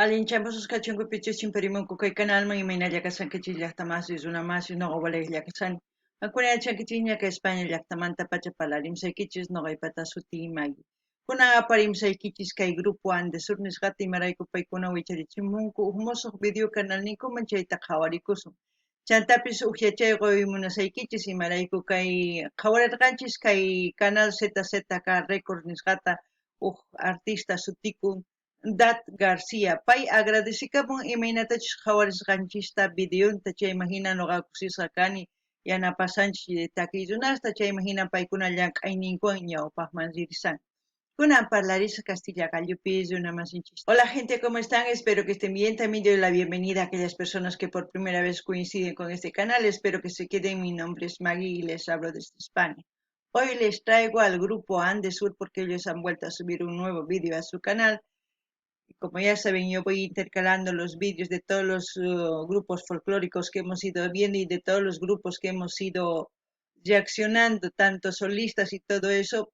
Alinchamos kachunku pichu chimparimunku kay canalman imayna llakasankichis llaqtamasi runamasi noqa walay llakasani. Makunayachankichis ñaka España llaqtamanta pacha palarimsaykichis noqaypata sutii Maggie. Kunan aparimsaykichis kay Grupo Andesur nisqata imarayku paykuna wicharichimunku huk musuq video canal ninkuman chayta qhawarikusun. Chantapis uqyachayqa munasaykichis imarayku kay qhawarirqanchis kay canal ZZK Records nisqata huk artista sutikun Dat García. Pay agradecikamun imaynatachis qhawarisqanchista videonta chaymahina noqakusisqa kani yanapasanchis takiy runasta chaymahina paykuna llank'ayninkuwan ñawpaqman riqsisan. Kunan parlarisqa Castilla Gallupis runamasinchis. Hola gente, ¿cómo están? Espero que estén bien. También doy la bienvenida a aquellas personas que por primera vez coinciden con este canal. Espero que se queden. Mi nombre es Maggie y les hablo desde España. Hoy les traigo al grupo Andesur porque ellos han vuelto a subir un nuevo vídeo a su canal. Como ya saben, yo voy intercalando los vídeos de todos los grupos folclóricos que hemos ido viendo y de todos los grupos que hemos ido reaccionando, tanto solistas y todo eso.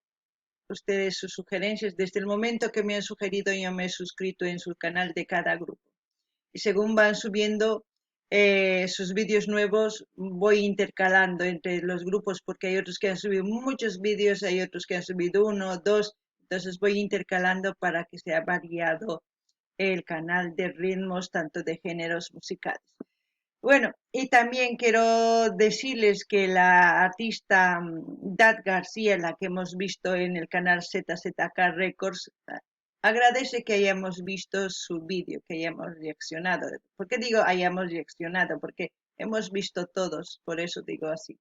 Ustedes sus sugerencias, desde el momento que me han sugerido, yo me he suscrito en su canal de cada grupo. Y según van subiendo sus vídeos nuevos, voy intercalando entre los grupos porque hay otros que han subido muchos vídeos, hay otros que han subido uno, dos, entonces voy intercalando para que sea variado el canal de ritmos, tanto de géneros musicales. Bueno, y también quiero decirles que la artista Dat García, la que hemos visto en el canal ZZK Records, agradece que hayamos visto su vídeo, que hayamos reaccionado. ¿Por qué digo hayamos reaccionado? Porque hemos visto todos, por eso digo así.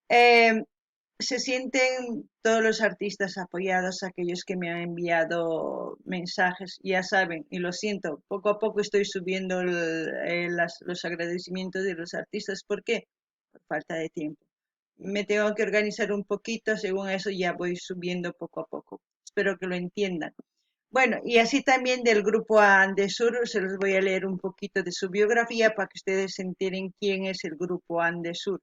Eh, Se sienten todos los artistas apoyados, aquellos que me han enviado mensajes, ya saben, y lo siento, poco a poco estoy subiendo los agradecimientos de los artistas. ¿Por qué? Por falta de tiempo. Me tengo que organizar un poquito, según eso ya voy subiendo poco a poco. Espero que lo entiendan. Bueno, y así también del grupo Andesur, se los voy a leer un poquito de su biografía para que ustedes se enteren quién es el grupo Andesur.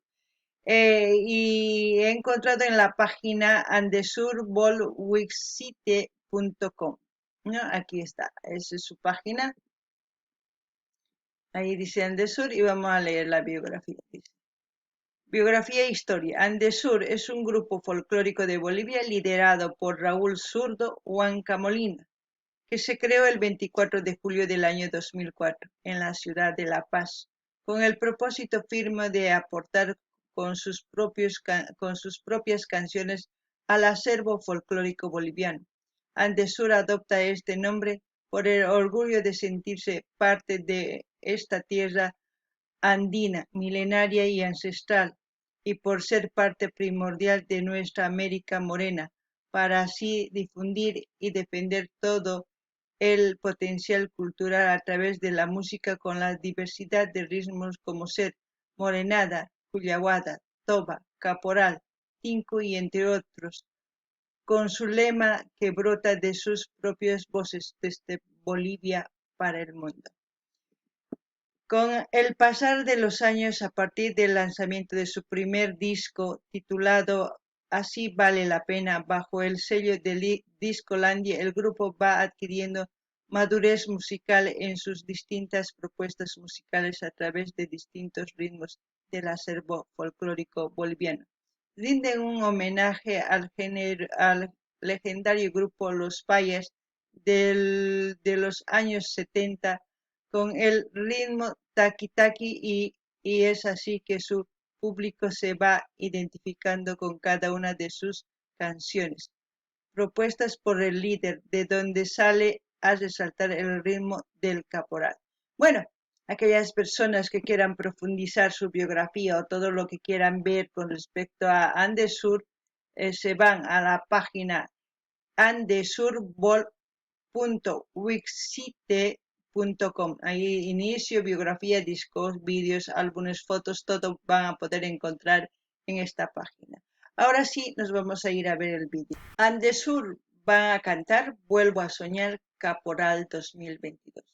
Y he encontrado en la página andesurbolwixsite.com, ¿no? Aquí está, esa es su página. Ahí dice Andesur y vamos a leer la biografía. Dice. Biografía e historia. Andesur es un grupo folclórico de Bolivia liderado por Raúl Zurdo Huancamolina, que se creó el 24 de julio del año 2004 en la ciudad de La Paz, con el propósito firme de aportar con sus propias canciones al acervo folclórico boliviano. Andesur adopta este nombre por el orgullo de sentirse parte de esta tierra andina, milenaria y ancestral, y por ser parte primordial de nuestra América morena, para así difundir y defender todo el potencial cultural a través de la música con la diversidad de ritmos como ser morenada, cuyahuada, toba, caporal, tinco y entre otros, con su lema que brota de sus propias voces desde Bolivia para el mundo. Con el pasar de los años, a partir del lanzamiento de su primer disco titulado Así vale la pena, bajo el sello de Discolandia, el grupo va adquiriendo madurez musical en sus distintas propuestas musicales a través de distintos ritmos del acervo folclórico boliviano. Rinden un homenaje al legendario grupo Los Payas de los años 70 con el ritmo taqui-taqui y es así que su público se va identificando con cada una de sus canciones, propuestas por el líder, de donde sale a resaltar el ritmo del caporal. Bueno, aquellas personas que quieran profundizar su biografía o todo lo que quieran ver con respecto a Andesur, se van a la página andesurbol.wixsite.com. Ahí inicio, biografía, discos, vídeos, álbumes, fotos, todo van a poder encontrar en esta página. Ahora sí, nos vamos a ir a ver el vídeo. Andesur va a cantar Vuelvo a soñar Caporal 2022.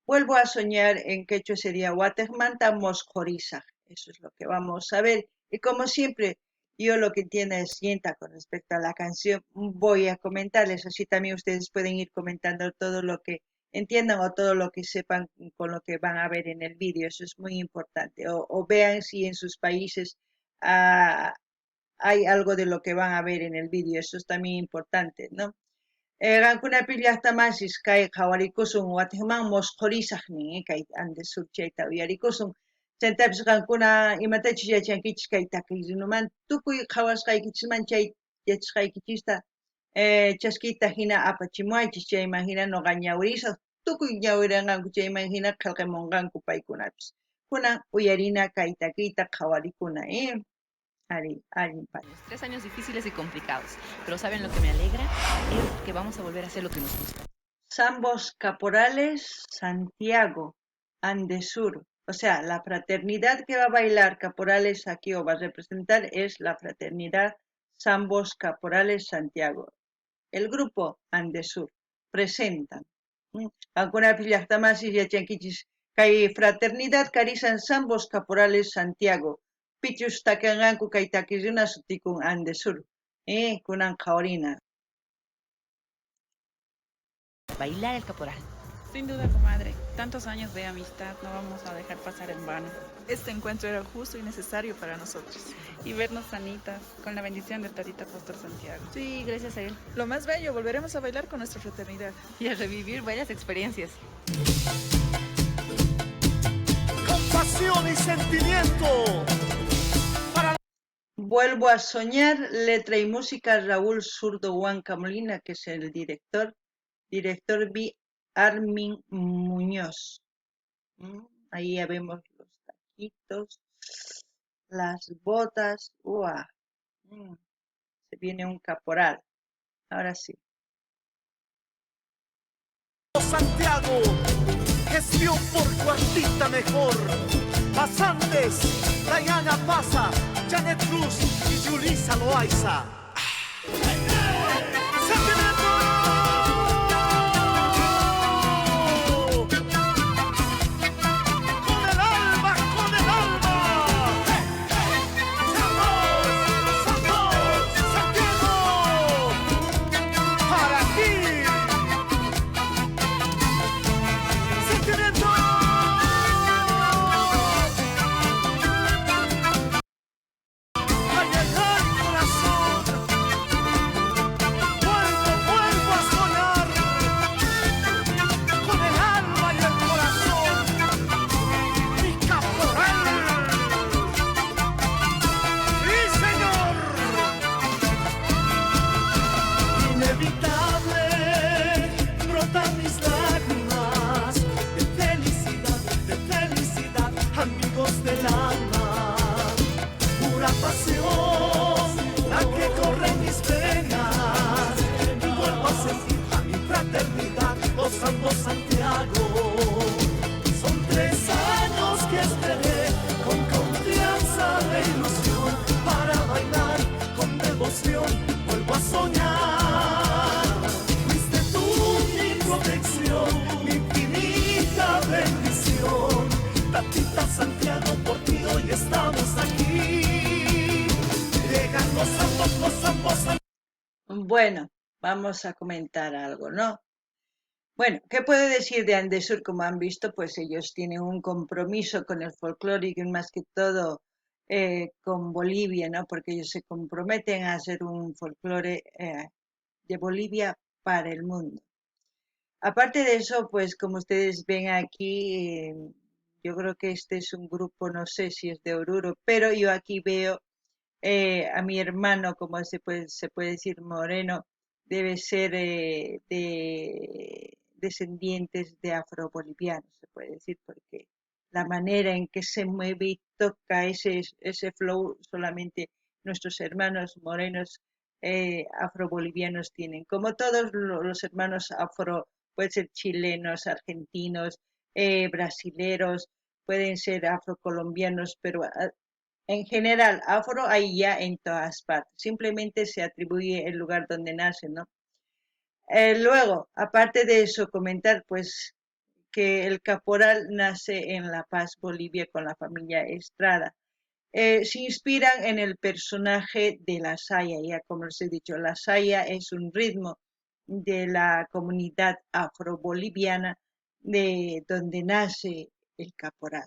Vuelvo a soñar en quechua sería Watermanta Mosjoriza. Eso es lo que vamos a ver. Y como siempre, yo lo que entienda es sienta con respecto a la canción, voy a comentarles, así también ustedes pueden ir comentando todo lo que entiendan o todo lo que sepan con lo que van a ver en el vídeo, eso es muy importante, o vean si en sus países ah, hay algo de lo que van a ver en el vídeo, eso es también importante, ¿no? Qankuna pillaqtamasis kay qhawarikusun wataman mosqorisaqnin kay Andes sur chayta uyarikusun chaytapis qankuna imatachus yachankichis kay takiqnuman tukuy qhawasqaykichisman chay yachasqaykichista chaskita hina apachimuaychis chayman hina nuqa ñawirisaq tukuy ñawirinqanku chayman hina qillqamunqanku paykunapis kunan uyarina kay takiyta qhawarikuna allin pay. 3 años difíciles y complicados, pero ¿saben lo que me alegra? Es que vamos a volver a hacer lo que nos gusta. Zambos Caporales, Santiago, Andesur. O sea, la fraternidad que va a bailar Caporales aquí o va a representar es la fraternidad Zambos Caporales, Santiago. El grupo Andesur presentan. Alguna pillachtamasi yachankichis kay fraternidad carisan Zambos Caporales, Santiago. Pichus takanganku kay takiruna sutikun Andesur. Kunan kaorina. Bailar el caporal. Sin duda, comadre, tantos años de amistad no vamos a dejar pasar en vano. Este encuentro era justo y necesario para nosotros. Y vernos sanitas, con la bendición del Tatita Pastor Santiago. Sí, gracias a él. Lo más bello, volveremos a bailar con nuestra fraternidad. Y a revivir varias experiencias. Compasión y sentimiento. Vuelvo a soñar, letra y música Raúl Zurdo Huanca Molina, que es el director B. Armin Muñoz. Ahí ya vemos los taquitos, las botas. ¡Uah! Se viene un caporal. Ahora sí. Santiago, gestión por cuantita mejor. Pasantes, Diana Pasa, Janet Cruz y Julissa Loaiza. Santiago, son 3 años que esperé con confianza e ilusión para bailar con devoción. Vuelvo a soñar, fuiste tú mi protección, mi infinita bendición. Tatita Santiago, por ti hoy estamos aquí. Llegan los zambos. Bueno, vamos a comentar algo, ¿no? Bueno, ¿qué puedo decir de Andesur? Como han visto, pues ellos tienen un compromiso con el folclore y más que todo con Bolivia, ¿no? Porque ellos se comprometen a hacer un folclore de Bolivia para el mundo. Aparte de eso, pues como ustedes ven aquí, yo creo que este es un grupo, no sé si es de Oruro, pero yo aquí veo a mi hermano, como se puede decir, moreno, debe ser de descendientes de afrobolivianos, se puede decir, porque la manera en que se mueve y toca ese flow solamente nuestros hermanos morenos afrobolivianos tienen. Como todos los hermanos afro, pueden ser chilenos, argentinos, brasileros, pueden ser afrocolombianos, pero en general, afro hay ya en todas partes, simplemente se atribuye el lugar donde nace, ¿no? Luego, aparte de eso, comentar pues que el caporal nace en La Paz, Bolivia, con la familia Estrada. Se inspiran en el personaje de la saya, ya como les he dicho, la saya es un ritmo de la comunidad afroboliviana de donde nace el caporal.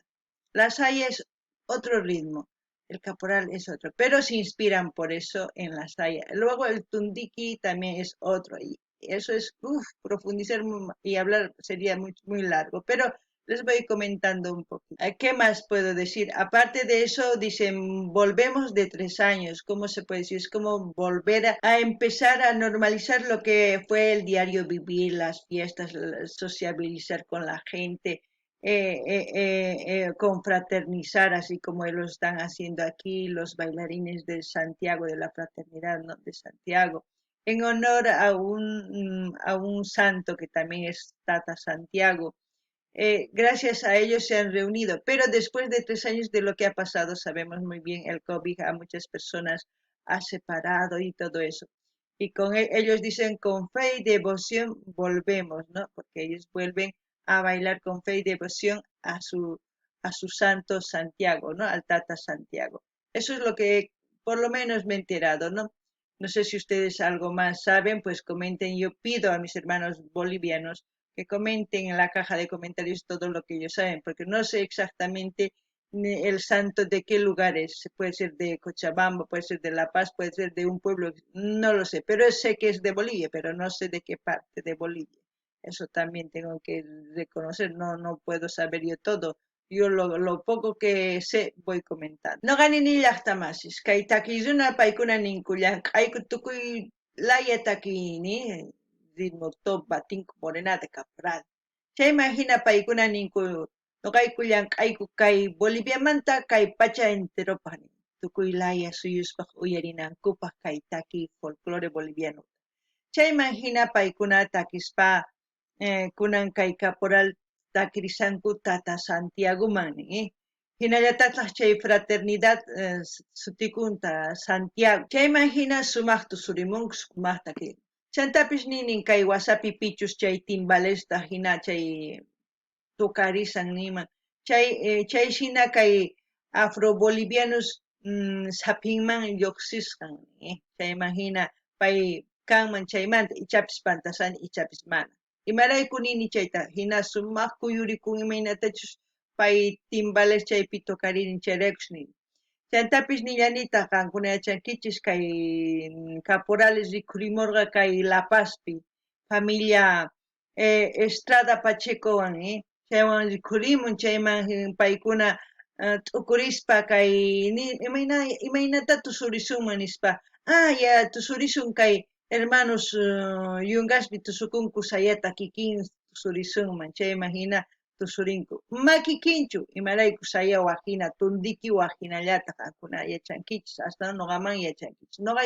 La saya es otro ritmo, el caporal es otro, pero se inspiran por eso en la saya. Luego el tundiki también es otro, y eso es, profundizar y hablar sería muy, muy largo, pero les voy comentando un poquito. ¿Qué más puedo decir? Aparte de eso, dicen, volvemos de 3 años. ¿Cómo se puede decir? Es como volver a empezar a normalizar lo que fue el diario vivir, las fiestas, sociabilizar con la gente, confraternizar, así como lo están haciendo aquí los bailarines de Santiago, de la fraternidad, ¿no?, de Santiago, en honor a un santo que también es Tata Santiago. Gracias a ellos se han reunido, pero después de 3 años de lo que ha pasado, sabemos muy bien, el COVID a muchas personas ha separado y todo eso. Y ellos dicen, con fe y devoción volvemos, ¿no? Porque ellos vuelven a bailar con fe y devoción a su santo Santiago, ¿no? Al Tata Santiago. Eso es lo que por lo menos me he enterado, ¿no? No sé si ustedes algo más saben, pues comenten. Yo pido a mis hermanos bolivianos que comenten en la caja de comentarios todo lo que ellos saben, porque no sé exactamente el santo de qué lugar es. Puede ser de Cochabamba, puede ser de La Paz, puede ser de un pueblo, no lo sé, pero sé que es de Bolivia, pero no sé de qué parte de Bolivia. Eso también tengo que reconocer, no puedo saber yo todo. Yo lo poco que sé voy comentando. No gani ni llaqtamasis, kay takiyuna paykuna ninkullan, kayku tukuy laya takiyni, ritmo top batinku morenata caporal. Chayman hina paykuna ninku noqayku llank'ayku kay Boliviamanta kay pacha enteropaq tukuy laya suyuspaq uyarinankupaq kay taki folclore boliviano. Chayman hina paykuna takispa kunan kay caporal takirisanku Tata Santiagoman hinallatataq chay fraternidad sutikunta Santiago. Chayman hina sumaqta surimunku sumaqta chantapish ninin kay wasapi pichus chay timbalesta hina chay tukarisan nima chay shina kay afro-bolivianos sapinman lluqsisqan chayman hina pay kanman chaymanta ichapis pantasani ichapis mana imarayku nini chayta hina sumaq kuyurikun imaynatachus pay timbales chaypi tukaririn chayraykush nini chantapis nillanita qankuna yachankichis kay caporales rikurimurqa kay La Pazpi familia Estrada Pachecowan chaywan rikurimun chayman paykuna t'ukurispa kay imaynata tusurisunman nispa ya tusurisun kay hermanos yungaspi tusukunku sayata kikin tusurisunman chayman hina tusurinku makikinchu imarayku saya wajina tundiki wajinallata qankuna yachankichis hasta noqaman yachankichis noqa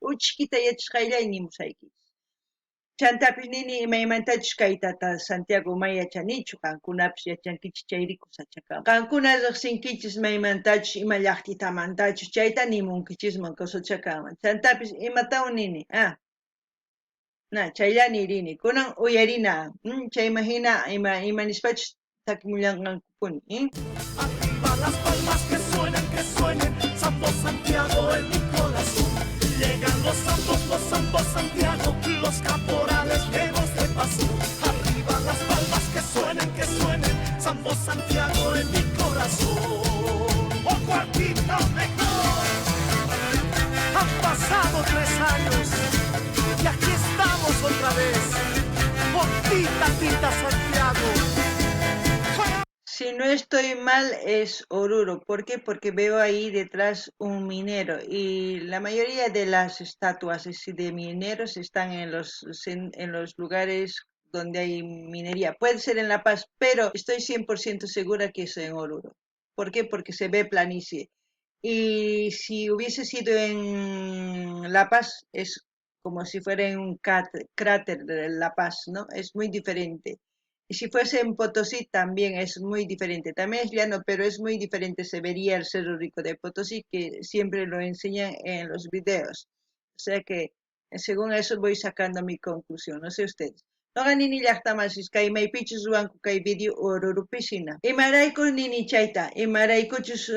uchkita yachashqaylay nimusaykichis chantapis nini imaymantachus kay Tata Santiago may yachanichu qankunapis yachankichis chayriku sachakawan qankuna riqsinkichis maymantachus ima llaqtitamantachus chayta nimunkichisman kusachakawan chantapis imatawan nini chayllani rini kunan uyarina chayman hina ima nispachus takimullanqankupuni Arriba las palmas que suenen, Santo Santiago en mi corazón. Llegan los santos Santiago, los caporales llenos de pasión. Arriba las palmas que suenen, Santo Santiago en mi corazón. Oh, cuartito mejor. Han pasado 3 años y aquí estamos otra vez. Por ti, Tatita Santiago. Si no estoy mal es Oruro. ¿Por qué? Porque veo ahí detrás un minero y la mayoría de las estatuas de mineros están en los lugares donde hay minería. Puede ser en La Paz, pero estoy 100% segura que es en Oruro. ¿Por qué? Porque se ve planicie. Y si hubiese sido en La Paz, es como si fuera en un cráter de La Paz, ¿no? Es muy diferente. Y si fuese en Potosí también es muy diferente. También es llano, pero es muy diferente. Se vería el Cerro Rico de Potosí, que siempre lo enseñan en los videos. O sea que, según eso voy sacando mi conclusión. No sé ustedes. Noqa nini llaqtamasis kay maypichus ruwanku kay video Orurupishina. Imarayku nini chayta, imaraykuchus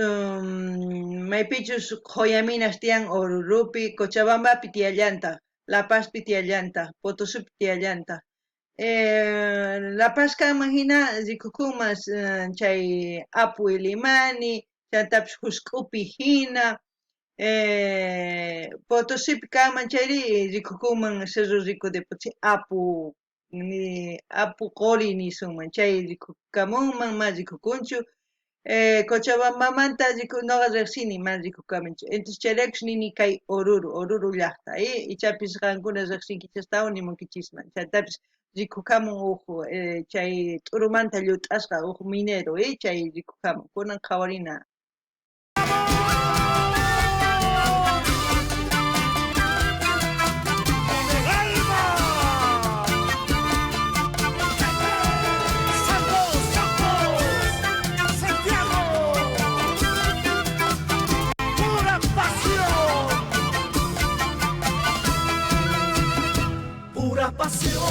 maypichus qoyaminas tiyan Orurupi, Cochabambapi tiyallanta, La Pazpi tiyallanta, Potosípi tiyallanta. La Pasca imagina rikukumas chay apu Ilimani, chantapis husk'upi hina, Potosipi kaman chayri rikukuman Cerro Rico de Potosí apu ni apu qori nisunman chay rikukamunman mas rikukunchu Cochabambamanta noqa riqsini mas rikukamanchu entonces chayrakush nini kay Oruro llaqta ichapis qankuna riqsinkichastawan nimunkichisman chaytapis rikukamun chay t'urumanta llut'asqa minero chay rikukamun kunan qhawarina pasión,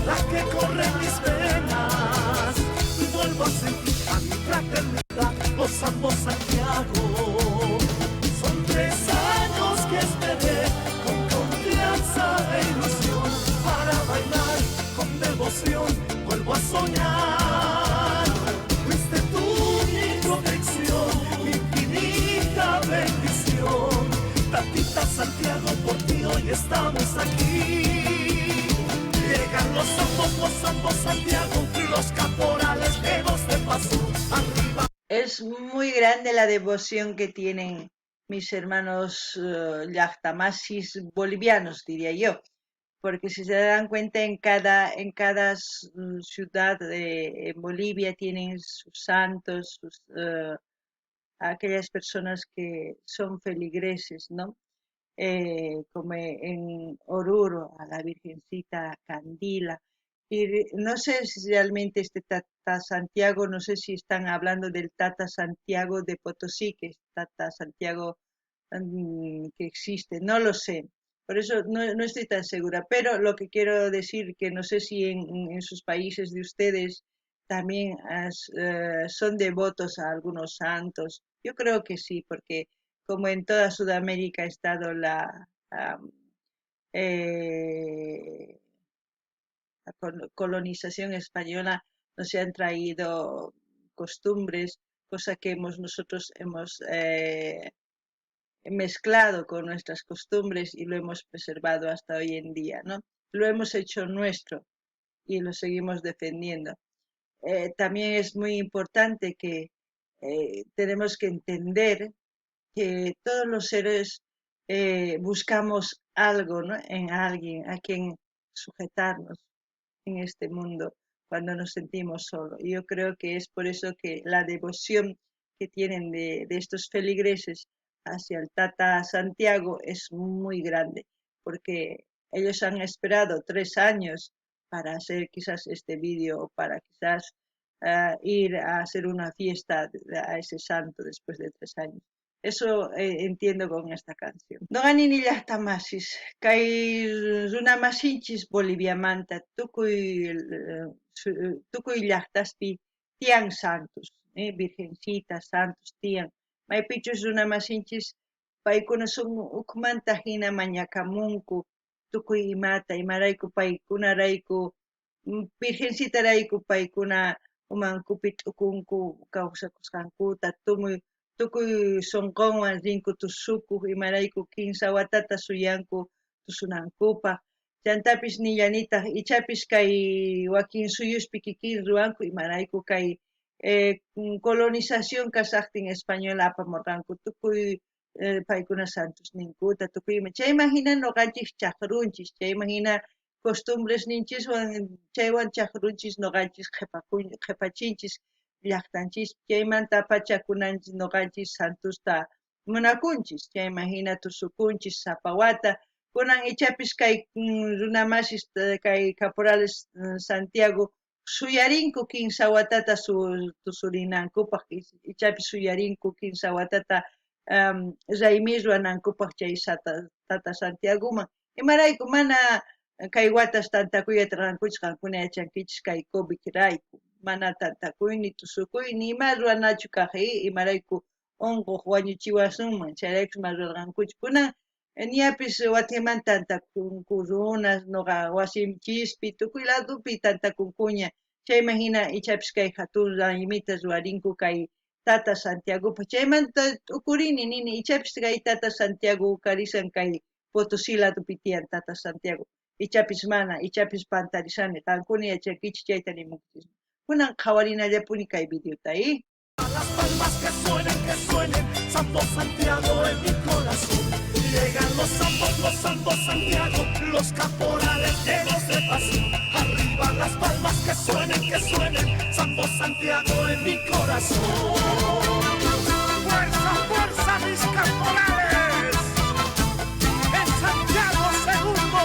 la que corre en mis venas, vuelvo a sentir a mi fraternidad, gozando Santiago. Son 3 años que esperé con confianza e ilusión para bailar con devoción, vuelvo a soñar. Fuiste tú mi protección, mi infinita bendición. Tatita Santiago, por ti hoy estamos aquí. Llegan los zambos Santiago, los caporales vivos de paso arriba. Es muy grande la devoción que tienen mis hermanos llaqtamasis bolivianos, diría yo, porque si se dan cuenta en cada ciudad en Bolivia tienen sus santos, aquellas personas que son feligreses, ¿no? Como en Oruro, a la Virgencita Candila. Y no sé si realmente este Tata Santiago, no sé si están hablando del Tata Santiago de Potosí, que es Tata Santiago que existe, no lo sé. Por eso no estoy tan segura, pero lo que quiero decir que no sé si en sus países de ustedes también son devotos a algunos santos. Yo creo que sí, porque como en toda Sudamérica ha estado eh, la colonización española, nos han traído costumbres, cosa que nosotros hemos mezclado con nuestras costumbres y lo hemos preservado hasta hoy en día, ¿no? Lo hemos hecho nuestro y lo seguimos defendiendo. También es muy importante que tenemos que entender que todos los seres buscamos algo, ¿no? En alguien a quien sujetarnos en este mundo cuando nos sentimos solos. Y yo creo que es por eso que la devoción que tienen de estos feligreses hacia el Tata Santiago es muy grande, porque ellos han esperado 3 años para hacer quizás este vídeo o para quizás ir a hacer una fiesta a ese santo después de 3 años. Eso entiendo con esta canción. No ganini llaqtamasis, kay runamasinchis Boliviamanta, tukuy llaqtaspi tiyan santos, Virgencita, santos tiyan. Maypichus runamasinchis, paykuna ukmanta hina mañakamunku, tukuy imarayku paykunarayku, Virgencita rayku paykuna umankupi t'ukunku kawsakusqankuta, tukuy sunqunwan rinku tusukuq imarayku kimsa watata suyanku tusunankupaq chantapis nillanitaq ichapis kay wakin suyuspi kikin ruwanku imarayku kay colonización kasaqtin española apamurqanku tukuy paykuna santos ninkuta tukuymi chayman hina nuqanchik chaqrunchis chayman hina costumbres ninchiswan chaywan chaqrunchis nuqanchis qhepachinchis llaqtanchis chaymanta apachakunanchis nuqanchis santusta munakunchis chayman hina tusukunchis sapawata kunan ichapis kay runamasis kay caporales Santiago suyarinku kimsa watata tusurinankupaq ichapis suyarinku kimsa watata raymi ruwanankupaq chay Tata Santiagoman imarayku mana kay watas tantakuyta rankuchis qankuna yachankichis kay COVID rayku mana tantakuyni tusukuyni ima ruwanachu kaq imarayku unquq wañuchiwasunman chayraykush mana rurankuchu kunan Ñapis watimanta tantakunkurunas noqa wasimchispi tukuy ladopi tantakunkuña chayman hina ichapis kay hatun raymita ruwarinku kay Tata Santiagopa chaymanta tukurini nini ichapis kay Tata Santiago karisan kay Potosí ladopi tiyan Tata Santiago ichapis mana ichapis pantarisani qankuna yachankichik chayta nimunkichismi kunan qhawarinallapuni kay videota Las palmas que suenen, Santo Santiago en mi corazón. Llegan los santos Santiago, los caporales llenos de pasión. Arriba las palmas que suenen, Santo Santiago en mi corazón. Fuerza, fuerza, mis caporales, en Santiago segundo.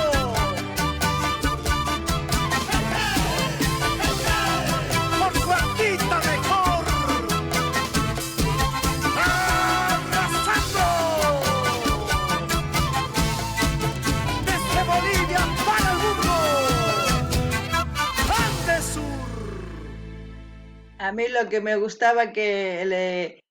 Por su ardita mejor. Bolivia para el mundo. Andes Sur. A mí lo que me gustaba que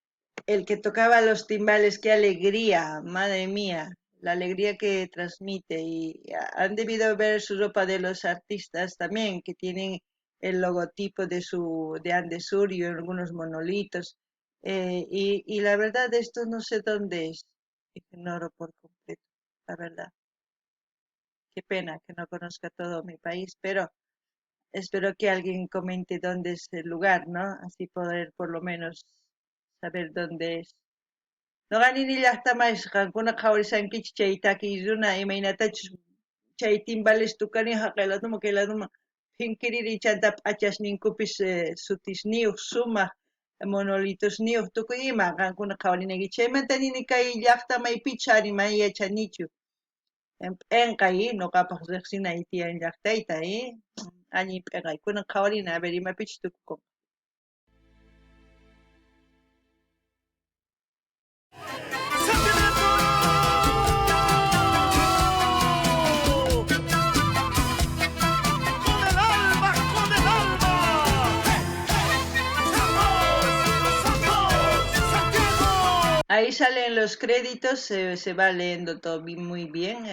el que tocaba los timbales, qué alegría, madre mía, la alegría que transmite. Y han debido ver su ropa de los artistas también, que tienen el logotipo de Andesur y algunos monolitos. Y la verdad, esto no sé dónde es, ignoro por completo, la verdad. Qué pena que no conozca todo mi país, pero espero que alguien comente dónde es el lugar, ¿no? Así poder por lo menos saber dónde es. No gani ni llaqtamas qankuna qhawrisankichik chay takiyuna imaynatachus chay timbales tukani haqayladuma kayladuma phinqiriri chanta p'achasninkupis sutisniyuq sumaq monolitusniyuq tukuy ima qankuna qhawarinayki chaymanta nini kay llaqtamaypichu ari mana yachanichu p'enqay noqapaq riqsinay tiyan llaqtayta allin p'enqay kunan qhawarina a ver imapichus tukukun Ahí salen los créditos, se va leyendo todo muy bien.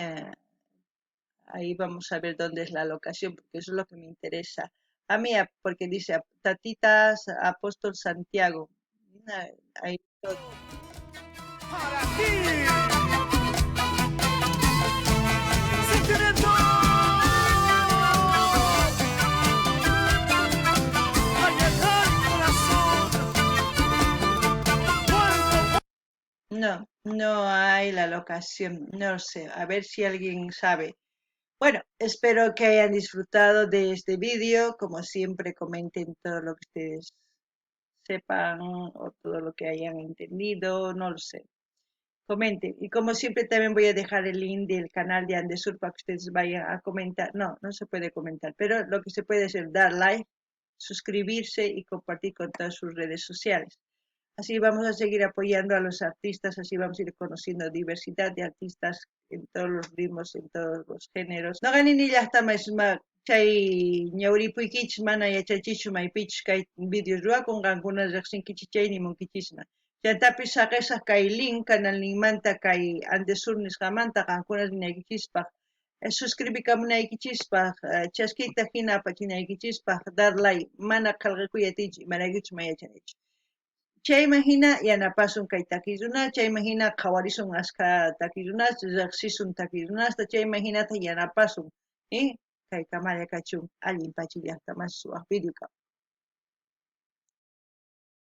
Ahí vamos a ver dónde es la locación, porque eso es lo que me interesa. A mí, porque dice Tatitas Apóstol Santiago. Ahí todo. Para ti. Sentimiento. Ay, el corazón. No hay la locación, no sé, a ver si alguien sabe. Bueno, espero que hayan disfrutado de este vídeo, como siempre comenten todo lo que ustedes sepan o todo lo que hayan entendido, no lo sé. Comenten, y como siempre también voy a dejar el link del canal de Andesur para que ustedes vayan a comentar, no se puede comentar, pero lo que se puede es dar like, suscribirse y compartir con todas sus redes sociales. Así vamos a seguir apoyando a los artistas, así vamos a ir conociendo diversidad de artistas en todos los ritmos, en todos los géneros. No ganin ni hasta más chay ñawripuykichis mana yachachishu maypichis kay videos ruakun qankuna riqsinkichis chayni munkichisman. Chantapis saqisaq kay link canal linkmanta kay Andesur nisqamanta qankuna rinaykichispaq suscribikamunaykichispaq chaskita hina apachinaykichispaq dar like mana qallqikuyatichi imaraykuchus mayachanichu. Chayman hina yanapasun kay takiruna, chayman hina qhawarisun asqa takirunas, riqsisun takirunasta, chayman hinata yanapasun, kay kamalla kachun allin pachillaqtamas suwaq videoqa.